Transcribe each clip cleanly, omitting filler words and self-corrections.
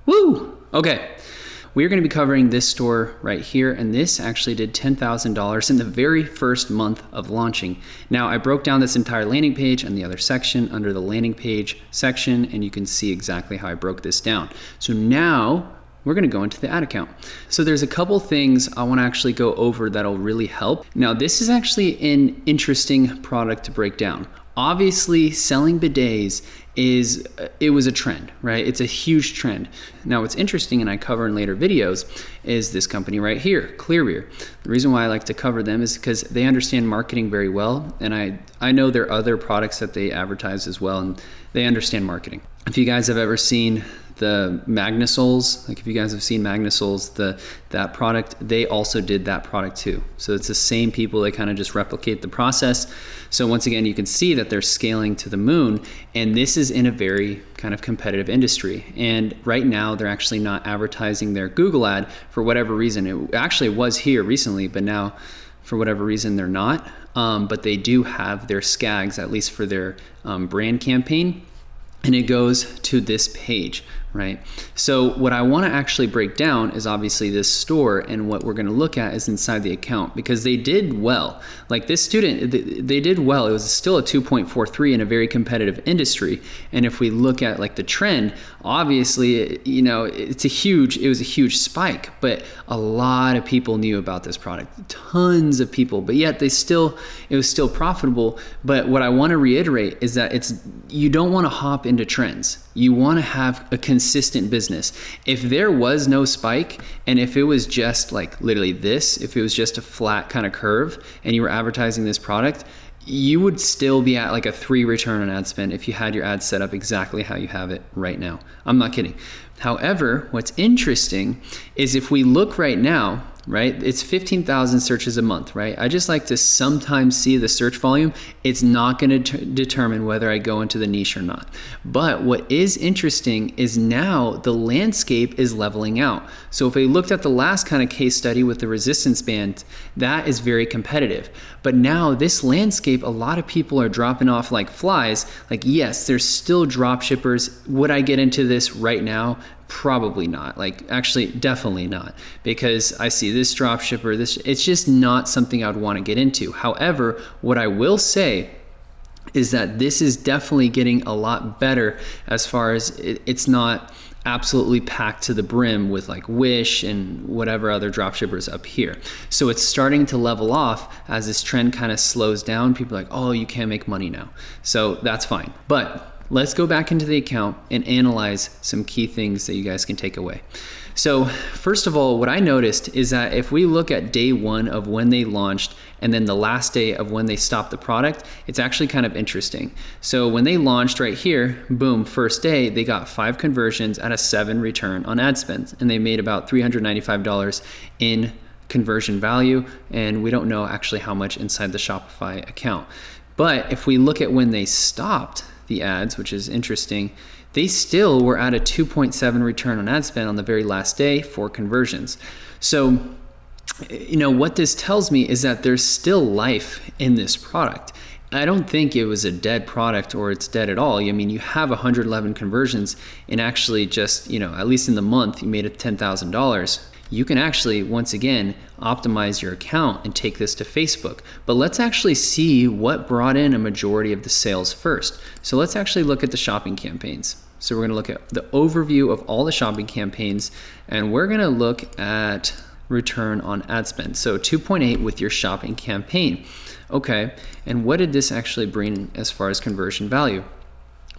Woo! Okay. We're going to be covering this store right here, and this actually did $10,000 in the very first month of launching. Now, I broke down this entire landing page and the other section under the landing page section, and you can see exactly how I broke this down. So now we're going to go into the ad account. So there's a couple things I want to actually go over that'll really help. Now, this is actually an interesting product to break down. Obviously, selling bidets it was a trend, right? It's a huge trend. Now, what's interesting, and I cover in later videos, is this company right here, Clearrear. The reason why I like to cover them is because they understand marketing very well, and I know there are other products that they advertise as well, and they understand marketing. If you guys have ever seen the Magnasols, like if you guys have seen Magnasols, that product, they also did that product too. So it's the same people, they kind of just replicate the process. So once again, you can see that they're scaling to the moon, and this is in a very kind of competitive industry. And right now they're actually not advertising their Google ad for whatever reason. It actually was here recently, but now for whatever reason they're not. But they do have their SCAGs, at least for their brand campaign. And it goes to this page, right? So what I want to actually break down is obviously this store, and what we're going to look at is inside the account, because they did well. Like this student, they did well. It was still a 2.43 in a very competitive industry. And if we look at like the trend, obviously, you know, it was a huge spike, but a lot of people knew about this product, tons of people, but yet it was still profitable. But what I want to reiterate is that you don't want to hop into trends. You want to have a consistent business. If there was no spike, and if it was just like literally this, if it was just a flat kind of curve and you were advertising this product, you would still be at like a 3 return on ad spend if you had your ads set up exactly how you have it right now. I'm not kidding. However, what's interesting is if we look right now, right, it's 15,000 searches a month, right? I just like to sometimes see the search volume. It's not going to determine whether I go into the niche or not. But what is interesting is now the landscape is leveling out. So if we looked at the last kind of case study with the resistance band, that is very competitive. But now this landscape, a lot of people are dropping off like flies. Like, yes, there's still drop shippers. Would I get into this right now? Probably not. Like, actually, definitely not, because I see this drop shipper, it's just not something I'd want to get into. However, what I will say is that this is definitely getting a lot better as far as it's not absolutely packed to the brim with like Wish and whatever other drop shippers up here. So it's starting to level off as this trend kind of slows down. People are like, oh, you can't make money now. So that's fine. But let's go back into the account and analyze some key things that you guys can take away. So first of all, what I noticed is that if we look at day 1 of when they launched and then the last day of when they stopped the product, it's actually kind of interesting. So when they launched right here, boom, first day, they got 5 conversions at a 7 return on ad spend, and they made about $395 in conversion value, and we don't know actually how much inside the Shopify account. But if we look at when they stopped the ads, which is interesting, they still were at a 2.7 return on ad spend on the very last day for conversions. So, you know, what this tells me is that there's still life in this product. I don't think it was a dead product or it's dead at all. I mean, you have 111 conversions, and actually just, you know, at least in the month, you made it $10,000. You can actually, once again, optimize your account and take this to Facebook. But let's actually see what brought in a majority of the sales first. So let's actually look at the shopping campaigns. So we're going to look at the overview of all the shopping campaigns, and we're going to look at return on ad spend. So 2.8 with your shopping campaign. Okay, and what did this actually bring as far as conversion value?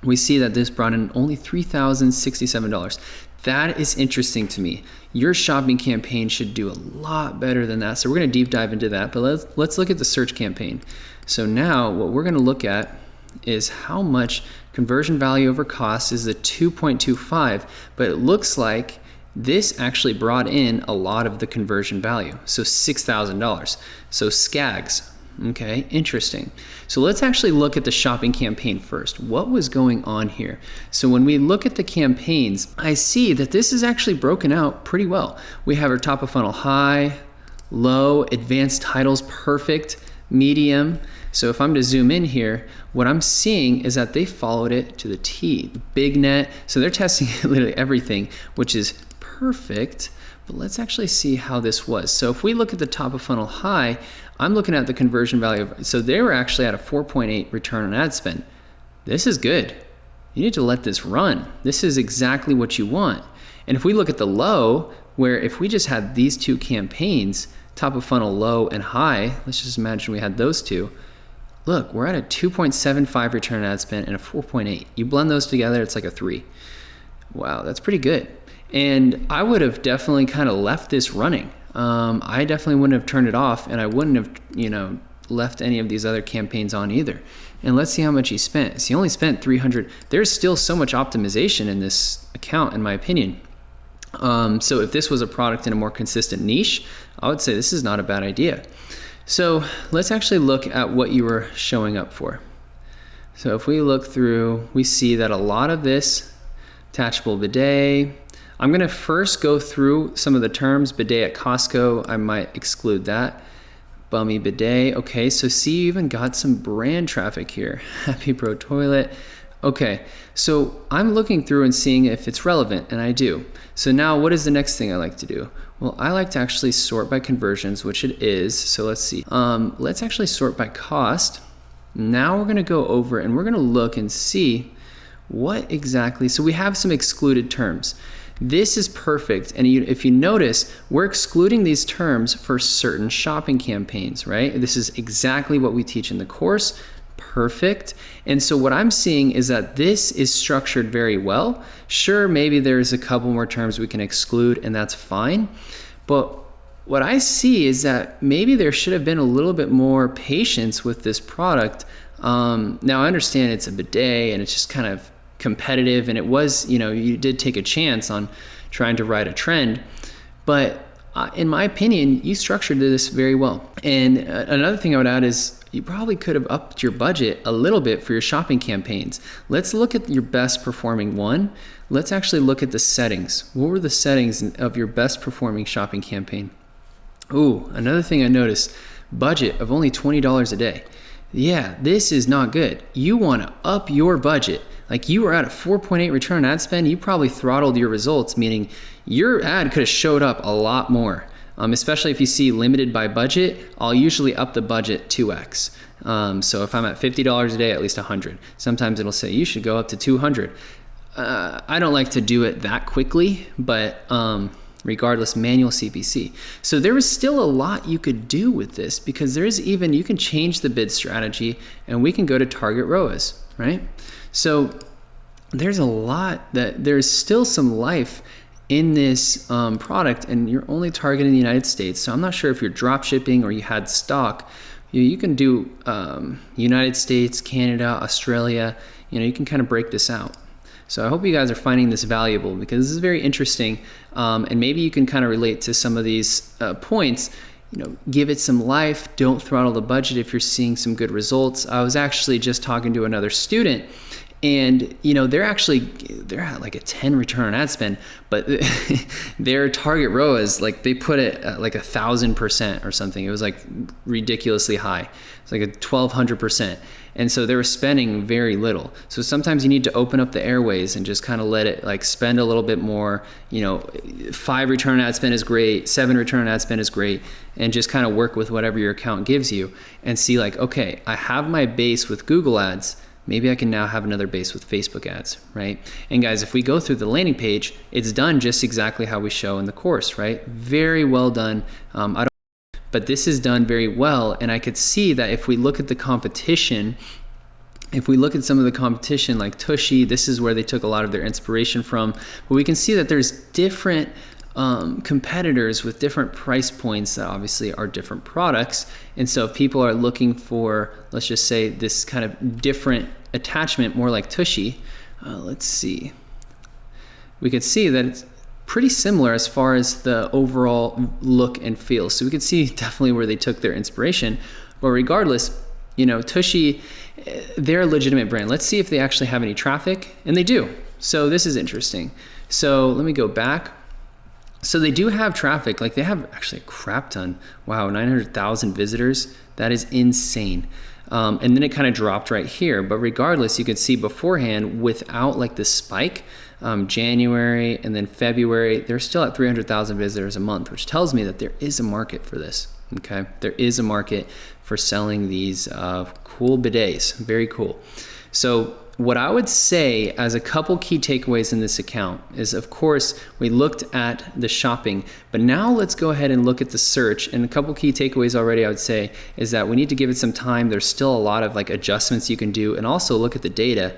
We see that this brought in only $3,067. That is interesting to me. Your shopping campaign should do a lot better than that. So we're going to deep dive into that, but let's look at the search campaign. So now what we're going to look at is how much conversion value over cost is the 2.25, but it looks like this actually brought in a lot of the conversion value. So $6,000. So SCAGs. Okay, interesting. So let's actually look at the shopping campaign first. What was going on here? So when we look at the campaigns, I see that this is actually broken out pretty well. We have our top of funnel high, low, advanced titles, perfect, medium. So if I'm to zoom in here, what I'm seeing is that they followed it to the T. Big net. So they're testing literally everything, which is perfect. But let's actually see how this was. So if we look at the top of funnel high, I'm looking at the conversion value. So they were actually at a 4.8 return on ad spend. This is good. You need to let this run. This is exactly what you want. And if we look at the low, where if we just had these two campaigns, top of funnel low and high, let's just imagine we had those two. Look, we're at a 2.75 return on ad spend and a 4.8. You blend those together, it's like a 3. Wow, that's pretty good. And I would have definitely kind of left this running. I definitely wouldn't have turned it off, and I wouldn't have, left any of these other campaigns on either. And let's see how much he spent. So he only spent 300. There's still so much optimization in this account, in my opinion. So if this was a product in a more consistent niche, I would say this is not a bad idea. So let's actually look at what you were showing up for. So if we look through, we see that a lot of this attachable bidet. I'm going to first go through some of the terms. Bidet at Costco, I might exclude that. Bummy bidet. Okay, so see, you even got some brand traffic here. Happy Pro Toilet. Okay, so I'm looking through and seeing if it's relevant, and I do. So now what is the next thing I like to do? Well, I like to actually sort by conversions, which it is. So let's see. Let's actually sort by cost. Now we're going to go over and we're going to look and see what exactly. So we have some excluded terms. This is perfect. And if you notice, we're excluding these terms for certain shopping campaigns, right? This is exactly what we teach in the course. Perfect. And so what I'm seeing is that this is structured very well. Sure, maybe there's a couple more terms we can exclude, and that's fine. But what I see is that maybe there should have been a little bit more patience with this product. Now I understand it's a bidet and it's just kind of competitive, and it was, you did take a chance on trying to ride a trend, but in my opinion, you structured this very well. And another thing I would add is you probably could have upped your budget a little bit for your shopping campaigns. Let's look at your best performing one. Let's actually look at the settings. What were the settings of your best performing shopping campaign? Ooh, another thing I noticed, budget of only $20 a day. Yeah, this is not good. You want to up your budget. Like you were at a 4.8 return on ad spend, you probably throttled your results, meaning your ad could have showed up a lot more. Especially if you see limited by budget, I'll usually up the budget 2x. So if I'm at $50 a day, at least 100. Sometimes it'll say you should go up to 200. I don't like to do it that quickly, but regardless, manual CPC. So there was still a lot you could do with this, because you can change the bid strategy and we can go to target ROAS, right? So there's still some life in this product, and you're only targeting the United States. So I'm not sure if you're drop shipping or you had stock. You can do United States, Canada, Australia. You can kind of break this out. So I hope you guys are finding this valuable, because this is very interesting, and maybe you can kind of relate to some of these points. Give it some life. Don't throttle the budget if you're seeing some good results. I was actually just talking to another student, and they're at like a 10 return on ad spend, but their target ROAS, like they put it at like 1,000% or something. It was like ridiculously high. It's like a 1,200%. And so they were spending very little. So sometimes you need to open up the airways and just kind of let it like spend a little bit more. 5 return on ad spend is great, 7 return on ad spend is great, and just kind of work with whatever your account gives you and see like, okay, I have my base with Google ads. Maybe I can now have another base with Facebook ads, right? And guys, if we go through the landing page, it's done just exactly how we show in the course, right? Very well done. But this is done very well. And I could see that if we look at the competition, if we look at some of the competition like Tushy, this is where they took a lot of their inspiration from. But we can see that there's different competitors with different price points that obviously are different products. And so if people are looking for, let's just say, this kind of different attachment, more like Tushy, let's see. We could see that it's pretty similar as far as the overall look and feel. So we could see definitely where they took their inspiration. But regardless, Tushy, they're a legitimate brand. Let's see if they actually have any traffic, and they do. So this is interesting. So let me go back. So they do have traffic, like they have actually a crap ton. Wow, 900,000 visitors. That is insane. And then it kind of dropped right here. But regardless, you could see beforehand without like the spike, January and then February, they're still at 300,000 visitors a month, which tells me that there is a market for this. Okay, there is a market for selling these cool bidets. Very cool. So what I would say as a couple key takeaways in this account is, of course, we looked at the shopping, but now let's go ahead and look at the search. And a couple key takeaways already I would say is that we need to give it some time. There's still a lot of like adjustments you can do, and also look at the data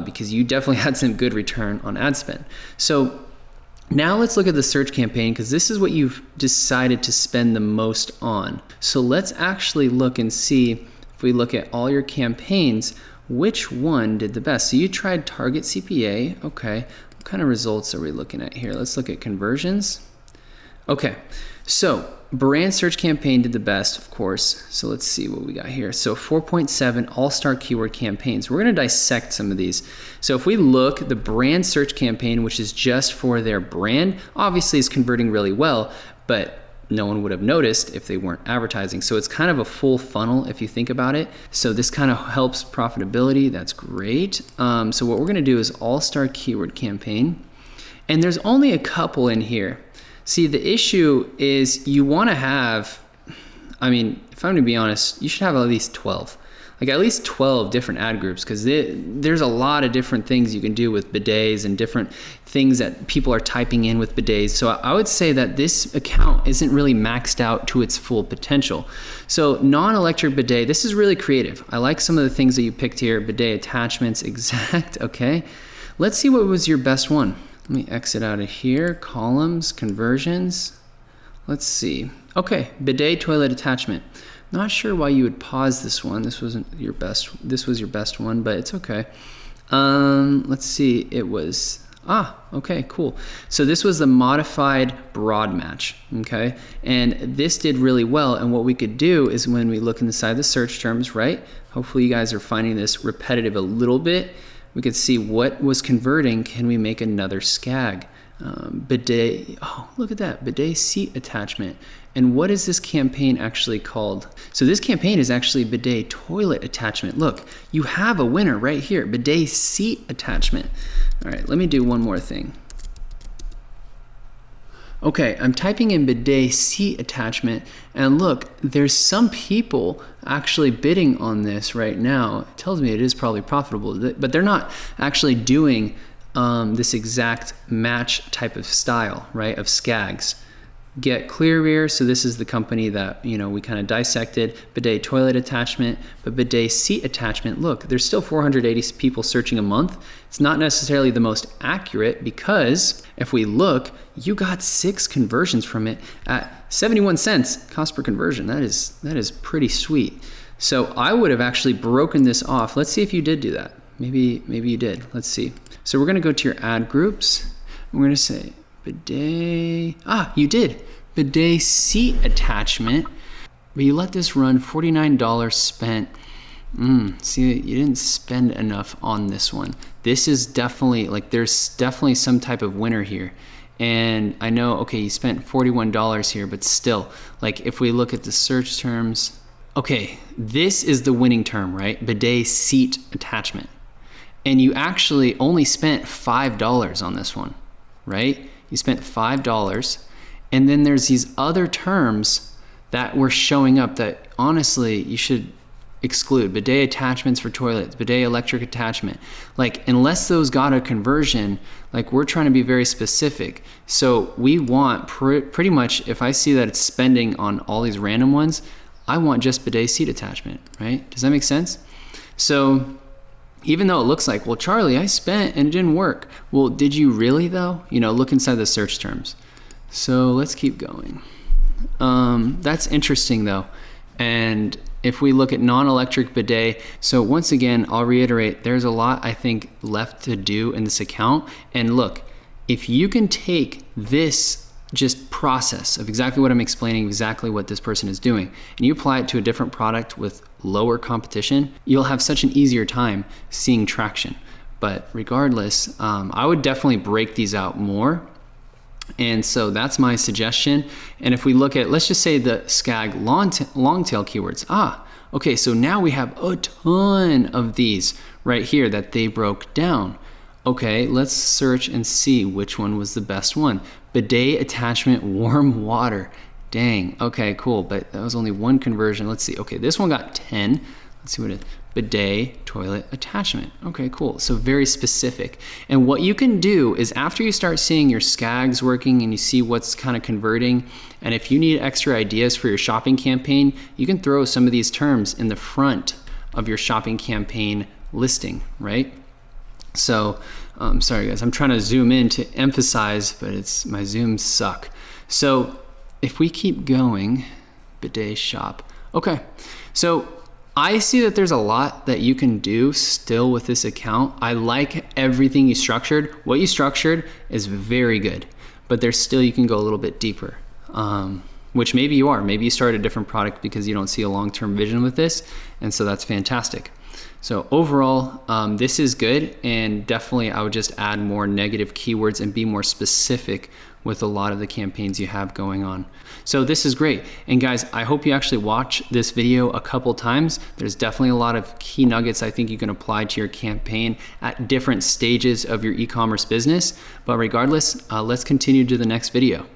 because you definitely had some good return on ad spend. So now let's look at the search campaign, because this is what you've decided to spend the most on. So let's actually look and see, if we look at all your campaigns, which one did the best. So you tried target CPA. Okay, what kind of results are we looking at here? Let's look at conversions. Okay, so brand search campaign did the best, of course. So let's see what we got here. So 4.7 all-star keyword campaigns. We're gonna dissect some of these. So if we look, the brand search campaign, which is just for their brand, obviously is converting really well, but no one would have noticed if they weren't advertising. So it's kind of a full funnel if you think about it. So this kind of helps profitability. That's great. So what we're gonna do is all-star keyword campaign. And there's only a couple in here. See, the issue is you wanna have, I mean, if I'm gonna be honest, you should have at least 12. Like at least 12 different ad groups, because there's a lot of different things you can do with bidets and different things that people are typing in with bidets. So I would say that this account isn't really maxed out to its full potential. So non-electric bidet, this is really creative. I like some of the things that you picked here. Bidet attachments, exact, okay. Let's see what was your best one. Let me exit out of here, columns, conversions. Let's see. Okay, bidet toilet attachment. Not sure why you would pause this one. This wasn't your best. This was your best one, but it's okay. Let's see. It was, okay, cool. So this was the modified broad match, okay? And this did really well. And what we could do is when we look inside the search terms, right? Hopefully you guys are finding this repetitive a little bit. We could see what was converting. Can we make another scag? Bidet, oh, look at that, bidet seat attachment. And what is this campaign actually called? So this campaign is actually bidet toilet attachment. Look, you have a winner right here, bidet seat attachment. All right, let me do one more thing. Okay, I'm typing in bidet seat attachment, and look, there's some people actually bidding on this right now. It tells me it is probably profitable, but they're not actually doing this exact match type of style, right, of scags. Get Clear Rear, so this is the company that, you know, we kind of dissected. Bidet toilet attachment, but bidet seat attachment, look, there's still 480 people searching a month. It's not necessarily the most accurate, because if we look, you got 6 conversions from it at 71 cents cost per conversion. That is pretty sweet. So I would have actually broken this off. Let's see if you did do that. Maybe you did. Let's see. So we're gonna go to your ad groups. We're gonna say bidet, you did. Bidet seat attachment, but you let this run, $49 spent. See, you didn't spend enough on this one. This is definitely, like, there's definitely some type of winner here. And I know, okay, you spent $41 here, but still, like, if we look at the search terms, okay, this is the winning term, right? Bidet seat attachment. And you actually only spent $5 on this one, right? You spent $5. And then there's these other terms that were showing up that honestly you should exclude. Bidet attachments for toilets, bidet electric attachment. Like, unless those got a conversion, like, we're trying to be very specific. So we want pretty much, if I see that it's spending on all these random ones, I want just bidet seat attachment, right? Does that make sense? So even though it looks like, well, Charlie, I spent and it didn't work. Well, did you really though? You know, look inside the search terms. So let's keep going. That's interesting though. And if we look at non-electric bidet, so once again, I'll reiterate, there's a lot I think left to do in this account. And look, if you can take this just process of exactly what I'm explaining, exactly what this person is doing, and you apply it to a different product with lower competition, you'll have such an easier time seeing traction. But regardless, I would definitely break these out more. And so that's my suggestion. And if we look at, let's just say the SCAG long tail keywords. Okay, so now we have a ton of these right here that they broke down. Okay, let's search and see which one was the best one. Bidet attachment, warm water. Dang, okay, cool, but that was only one conversion. Let's see, okay, this one got 10. Let's see what it is. Bidet toilet attachment. Okay, cool, so very specific. And what you can do is after you start seeing your SCAGs working and you see what's kind of converting, and if you need extra ideas for your shopping campaign, you can throw some of these terms in the front of your shopping campaign listing, right? So, sorry guys, I'm trying to zoom in to emphasize, but my zooms suck. So if we keep going, bidet shop. Okay, so I see that there's a lot that you can do still with this account. I like everything you structured. What you structured is very good, but there's still, you can go a little bit deeper, which maybe you are. Maybe you start a different product because you don't see a long-term vision with this, and so that's fantastic. So overall, this is good, and definitely I would just add more negative keywords and be more specific with a lot of the campaigns you have going on. So this is great. And guys, I hope you actually watch this video a couple times. There's definitely a lot of key nuggets I think you can apply to your campaign at different stages of your e-commerce business. But regardless, let's continue to the next video.